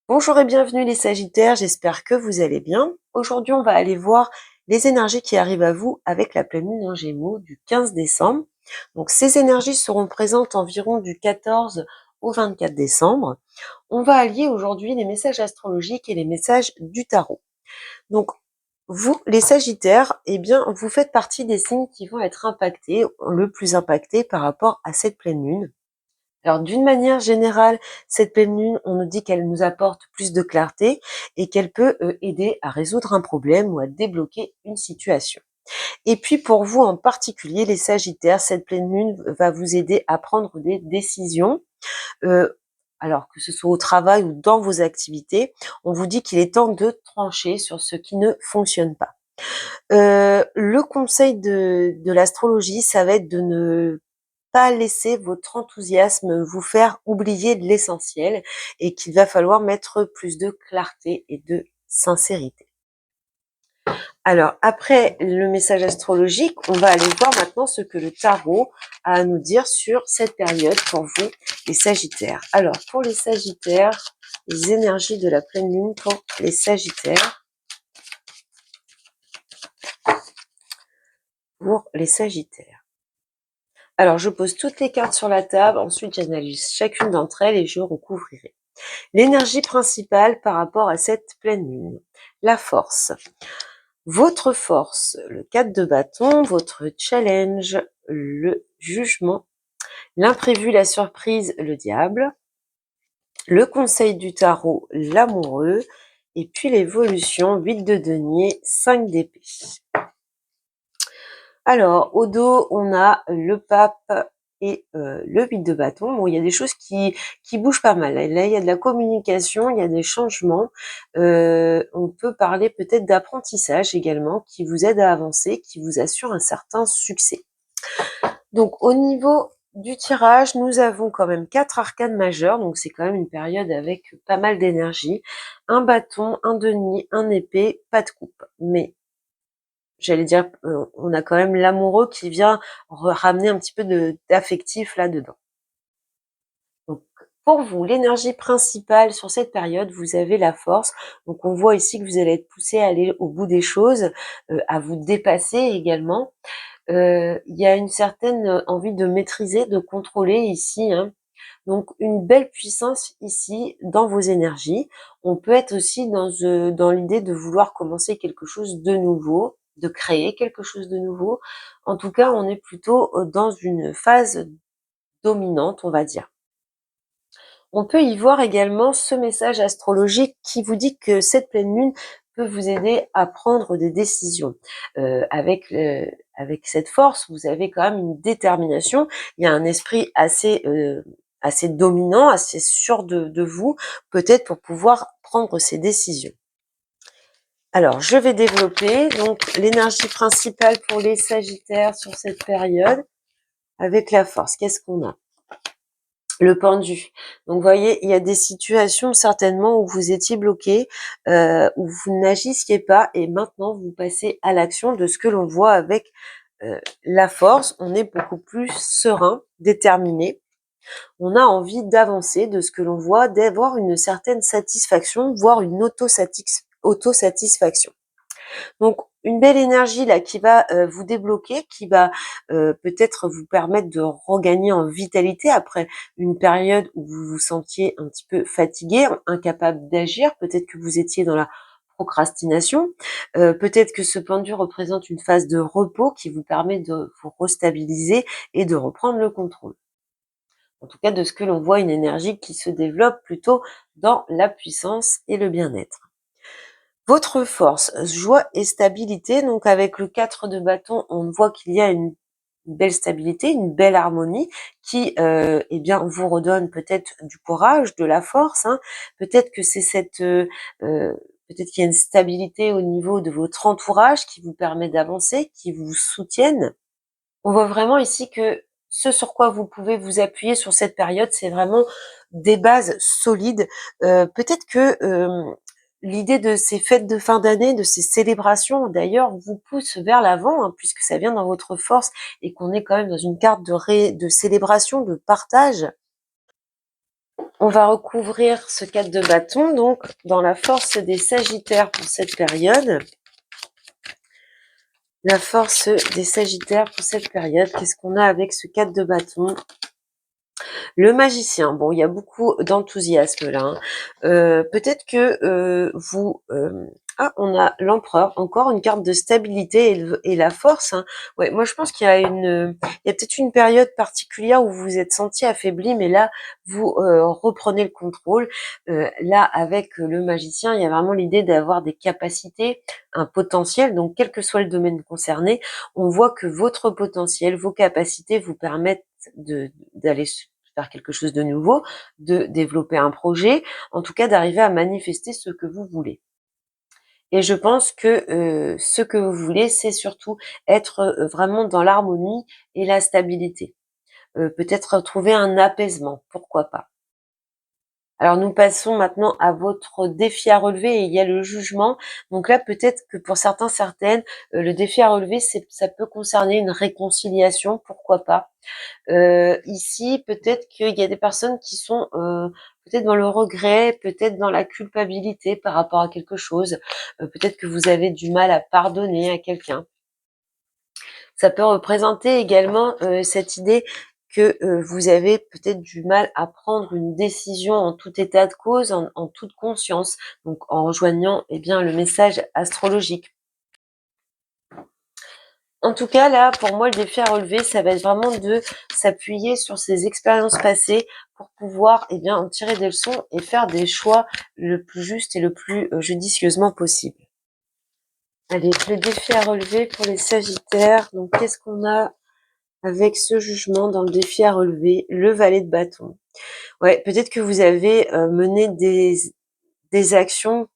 Bonjour et bienvenue les Sagittaires, j'espère que vous allez bien. Aujourd'hui, on va aller voir les énergies qui arrivent à vous avec la pleine lune en Gémeaux du 15 décembre. Donc ces énergies seront présentes environ du 14 au 24 décembre. On va allier aujourd'hui les messages astrologiques et les messages du tarot. Donc vous, les Sagittaires, eh bien, vous faites partie des signes qui vont être impactés, le plus impactés par rapport à cette pleine lune. Alors d'une manière générale, cette pleine lune, on nous dit qu'elle nous apporte plus de clarté et qu'elle peut aider à résoudre un problème ou à débloquer une situation. Et puis pour vous en particulier, les Sagittaires, cette pleine lune va vous aider à prendre des décisions. euh, alors que ce soit au travail ou dans vos activités, on vous dit qu'il est temps de trancher sur ce qui ne fonctionne pas. Le conseil de l'astrologie, ça va être de ne pas laisser votre enthousiasme vous faire oublier de l'essentiel et qu'il va falloir mettre plus de clarté et de sincérité. Alors, après le message astrologique, on va aller voir maintenant ce que le tarot a à nous dire sur cette période pour vous, les Sagittaires. Alors, pour les Sagittaires, les énergies de la pleine lune pour les Sagittaires. Pour les Sagittaires. Alors, je pose toutes les cartes sur la table, ensuite j'analyse chacune d'entre elles et je recouvrirai. L'énergie principale par rapport à cette pleine lune. La force. Votre force, le 4 de bâton, votre challenge, le jugement, l'imprévu, la surprise, le diable, le conseil du tarot, l'amoureux, et puis l'évolution, 8 de denier, 5 d'épée. Alors, au dos, on a le pape et le 8 de bâton. Bon, il y a des choses qui bougent pas mal. Là, il y a de la communication, il y a des changements. On peut parler peut-être d'apprentissage également qui vous aide à avancer, qui vous assure un certain succès. Donc, au niveau du tirage, nous avons quand même 4 arcanes majeures. Donc, c'est quand même une période avec pas mal d'énergie. Un bâton, un denier, un épée, pas de coupe. Mais j'allais dire, on a quand même l'amoureux qui vient ramener un petit peu d'affectif là-dedans. Donc, pour vous, l'énergie principale sur cette période, vous avez la force. Donc, on voit ici que vous allez être poussé à aller au bout des choses, à vous dépasser également. Il y a une certaine envie de maîtriser, de contrôler ici, hein. Donc, une belle puissance ici dans vos énergies. On peut être aussi dans l'idée de vouloir commencer quelque chose de nouveau, de créer quelque chose de nouveau. En tout cas, on est plutôt dans une phase dominante, on va dire. On peut y voir également ce message astrologique qui vous dit que cette pleine lune peut vous aider à prendre des décisions. Avec cette force, vous avez quand même une détermination. Il y a un esprit assez dominant, assez sûr de vous, peut-être pour pouvoir prendre ces décisions. Alors, je vais développer donc l'énergie principale pour les Sagittaires sur cette période avec la force. Qu'est-ce qu'on a? Le pendu. Donc, vous voyez, il y a des situations certainement où vous étiez bloqué, où vous n'agissiez pas et maintenant vous passez à l'action de ce que l'on voit avec la force. On est beaucoup plus serein, déterminé. On a envie d'avancer de ce que l'on voit, d'avoir une certaine satisfaction, voire une autosatisfaction. Donc, une belle énergie là qui va vous débloquer, qui va peut-être vous permettre de regagner en vitalité après une période où vous vous sentiez un petit peu fatigué, incapable d'agir. Peut-être que vous étiez dans la procrastination. Peut-être que ce pendu représente une phase de repos qui vous permet de vous restabiliser et de reprendre le contrôle. En tout cas, de ce que l'on voit, une énergie qui se développe plutôt dans la puissance et le bien-être. Votre force, joie et stabilité. Donc avec le 4 de bâton, on voit qu'il y a une belle stabilité, une belle harmonie qui eh bien vous redonne peut-être du courage, de la force, hein. Peut-être que c'est peut-être qu'il y a une stabilité au niveau de votre entourage qui vous permet d'avancer, qui vous soutiennent. On voit vraiment ici que ce sur quoi vous pouvez vous appuyer sur cette période, c'est vraiment des bases solides. Peut-être que l'idée de ces fêtes de fin d'année, de ces célébrations, d'ailleurs, vous pousse vers l'avant, hein, puisque ça vient dans votre force et qu'on est quand même dans une carte de célébration, de partage. On va recouvrir ce 4 de bâton, donc, dans la force des Sagittaires pour cette période. La force des Sagittaires pour cette période, qu'est-ce qu'on a avec ce 4 de bâton? Le magicien, bon, il y a beaucoup d'enthousiasme là, hein. Peut-être que vous... Ah, on a l'empereur, encore une carte de stabilité et la force, hein. Ouais, moi je pense qu'il y a il y a peut-être une période particulière où vous vous êtes senti affaibli, mais là vous reprenez le contrôle. Là, avec le magicien, il y a vraiment l'idée d'avoir des capacités, un potentiel. Donc, quel que soit le domaine concerné, on voit que votre potentiel, vos capacités vous permettent d'aller faire quelque chose de nouveau, de développer un projet, en tout cas d'arriver à manifester ce que vous voulez. Et je pense que ce que vous voulez, c'est surtout être vraiment dans l'harmonie et la stabilité. Peut-être trouver un apaisement, pourquoi pas. Alors nous passons maintenant à votre défi à relever et il y a le jugement. Donc là, peut-être que pour certains, certaines, le défi à relever, ça peut concerner une réconciliation, pourquoi pas. Ici, peut-être qu'il y a des personnes qui sont peut-être dans le regret, peut-être dans la culpabilité par rapport à quelque chose. Peut-être que vous avez du mal à pardonner à quelqu'un. Ça peut représenter également cette idée que vous avez peut-être du mal à prendre une décision en tout état de cause, en toute conscience, donc en rejoignant le message astrologique. En tout cas, là, pour moi, le défi à relever, ça va être vraiment de s'appuyer sur ses expériences passées pour pouvoir en tirer des leçons et faire des choix le plus juste et le plus judicieusement possible. Allez, le défi à relever pour les Sagittaires. Donc, qu'est-ce qu'on a avec ce jugement dans le défi à relever? Le valet de bâton. Ouais, peut-être que vous avez mené des actions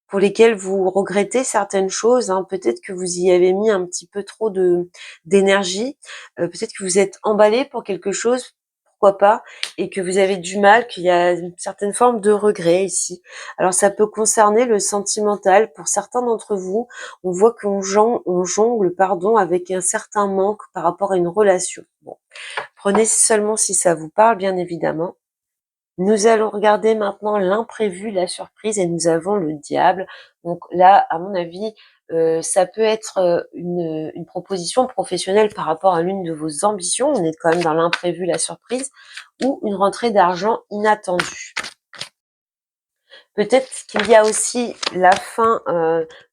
pour lesquelles vous regrettez certaines choses, hein. Peut-être que vous y avez mis un petit peu trop d'énergie. Peut-être que vous êtes emballé pour quelque chose, pourquoi pas, et que vous avez du mal, qu'il y a une certaine forme de regret ici. Alors ça peut concerner le sentimental. Pour certains d'entre vous, on voit on jongle, pardon, avec un certain manque par rapport à une relation. Bon, prenez seulement si ça vous parle, bien évidemment. Nous allons regarder maintenant l'imprévu, la surprise, et nous avons le diable. Donc là, à mon avis, ça peut être une proposition professionnelle par rapport à l'une de vos ambitions. On est quand même dans l'imprévu, la surprise, ou une rentrée d'argent inattendue. Peut-être qu'il y a aussi la fin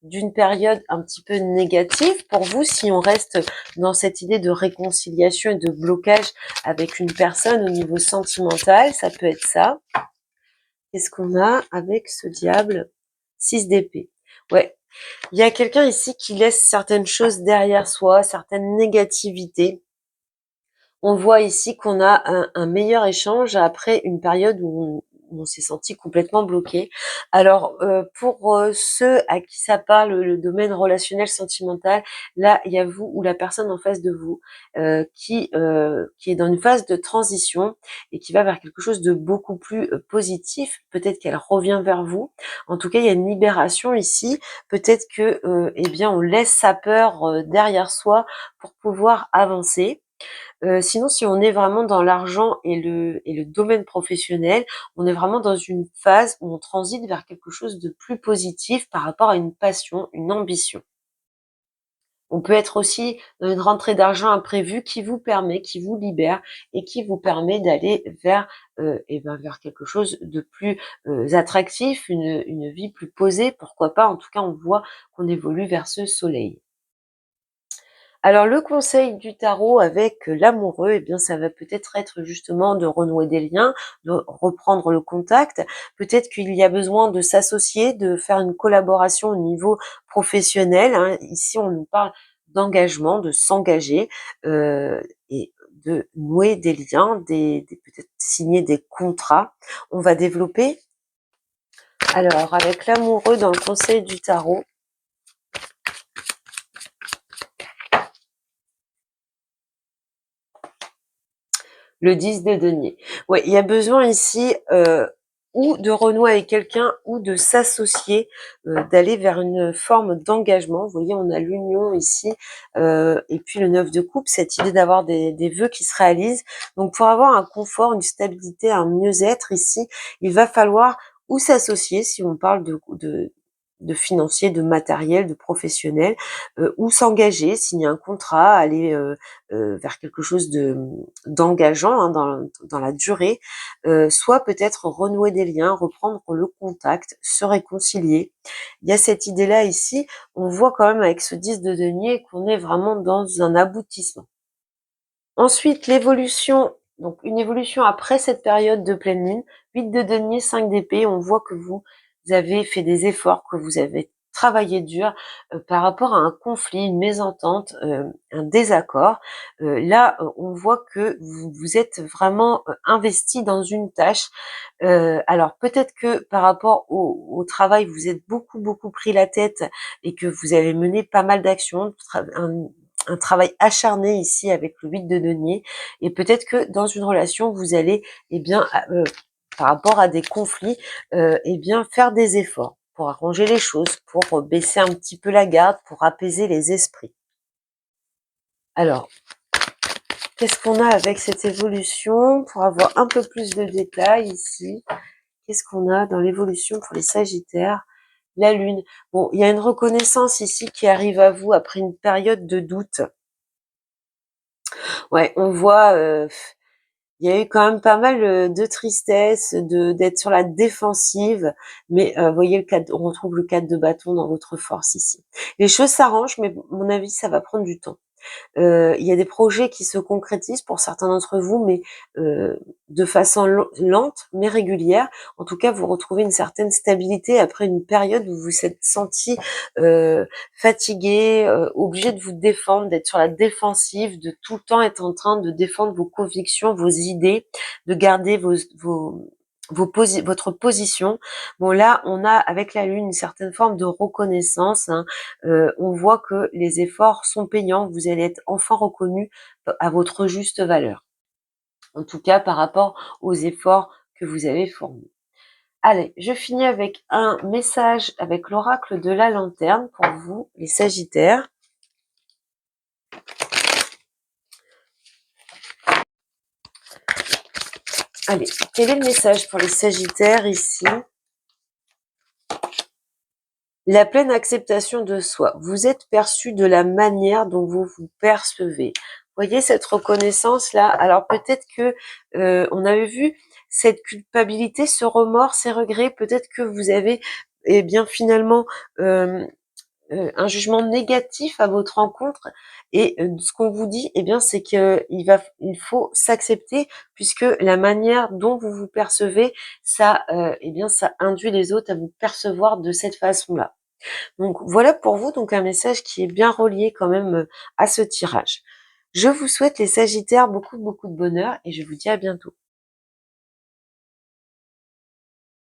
d'une période un petit peu négative pour vous, si on reste dans cette idée de réconciliation et de blocage avec une personne au niveau sentimental, ça peut être ça. Qu'est-ce qu'on a avec ce diable? 6 d'épée. Ouais, il y a quelqu'un ici qui laisse certaines choses derrière soi, certaines négativités. On voit ici qu'on a un meilleur échange après une période où on s'est senti complètement bloqué. Alors, pour ceux à qui ça parle, le domaine relationnel sentimental, là, il y a vous ou la personne en face de vous qui est dans une phase de transition et qui va vers quelque chose de beaucoup plus positif. Peut-être qu'elle revient vers vous. En tout cas, il y a une libération ici. Peut-être que, on laisse sa peur derrière soi pour pouvoir avancer. Sinon, si on est vraiment dans l'argent et le domaine professionnel, on est vraiment dans une phase où on transite vers quelque chose de plus positif par rapport à une passion, une ambition. On peut être aussi dans une rentrée d'argent imprévue qui vous permet, qui vous libère et qui vous permet d'aller vers vers quelque chose de plus attractif, une vie plus posée, pourquoi pas. En tout cas, on voit qu'on évolue vers ce soleil. Alors le conseil du tarot avec l'amoureux, ça va peut-être être justement de renouer des liens, de reprendre le contact. Peut-être qu'il y a besoin de s'associer, de faire une collaboration au niveau professionnel, hein. Ici, on nous parle d'engagement, de s'engager et de nouer des liens, peut-être signer des contrats. On va développer. Alors, avec l'amoureux dans le conseil du tarot, le 10 de denier. Ouais, il y a besoin ici ou de renouer avec quelqu'un ou de s'associer, d'aller vers une forme d'engagement. Vous voyez, on a l'union ici, et puis le 9 de coupe, cette idée d'avoir des vœux qui se réalisent. Donc pour avoir un confort, une stabilité, un mieux-être ici, il va falloir ou s'associer si on parle de financier, de matériel, de professionnel, ou s'engager, signer un contrat, aller vers quelque chose d'engageant, hein, dans la durée, soit peut-être renouer des liens, reprendre le contact, se réconcilier. Il y a cette idée-là ici, on voit quand même avec ce 10 de denier qu'on est vraiment dans un aboutissement. Ensuite, l'évolution, donc une évolution après cette période de pleine lune, 8 de denier, 5 d'épée, on voit que vous avez fait des efforts, que vous avez travaillé dur par rapport à un conflit, une mésentente, un désaccord. Là, on voit que vous êtes vraiment investi dans une tâche. Alors peut-être que par rapport au travail, vous êtes beaucoup pris la tête et que vous avez mené pas mal d'actions, un travail acharné ici avec le 8 de denier, et peut-être que dans une relation, vous allez, eh bien, par rapport à des conflits, eh bien, faire des efforts pour arranger les choses, pour baisser un petit peu la garde, pour apaiser les esprits. Alors, qu'est-ce qu'on a avec cette évolution pour avoir un peu plus de détails ici? Qu'est-ce qu'on a dans l'évolution pour les Sagittaires? La Lune. Bon, il y a une reconnaissance ici qui arrive à vous après une période de doute. Ouais, on voit, il y a eu quand même pas mal de tristesse, d'être sur la défensive, mais vous voyez on retrouve le 4 de bâton dans votre force ici. Les choses s'arrangent, mais à mon avis, ça va prendre du temps. Il y a des projets qui se concrétisent pour certains d'entre vous, mais de façon lente mais régulière. En tout cas, vous retrouvez une certaine stabilité après une période où vous vous êtes senti fatigué, obligé de vous défendre, d'être sur la défensive, de tout le temps être en train de défendre vos convictions, vos idées, de garder votre position. Bon, là, on a avec la Lune une certaine forme de reconnaissance, hein. On voit que les efforts sont payants, vous allez être enfin reconnu à votre juste valeur. En tout cas, par rapport aux efforts que vous avez fournis. Allez, je finis avec un message avec l'oracle de la lanterne pour vous, les Sagittaires. Allez, quel est le message pour les Sagittaires ici? La pleine acceptation de soi. Vous êtes perçu de la manière dont vous vous percevez. Voyez cette reconnaissance là. Alors peut-être que on avait vu cette culpabilité, ce remords, ces regrets. Peut-être que vous avez, eh bien finalement, un jugement négatif à votre rencontre. Et ce qu'on vous dit, eh bien, c'est que il faut s'accepter, puisque la manière dont vous vous percevez, ça, eh bien, ça induit les autres à vous percevoir de cette façon-là. Donc voilà pour vous, donc un message qui est bien relié quand même à ce tirage. Je vous souhaite les Sagittaires beaucoup de bonheur et je vous dis à bientôt.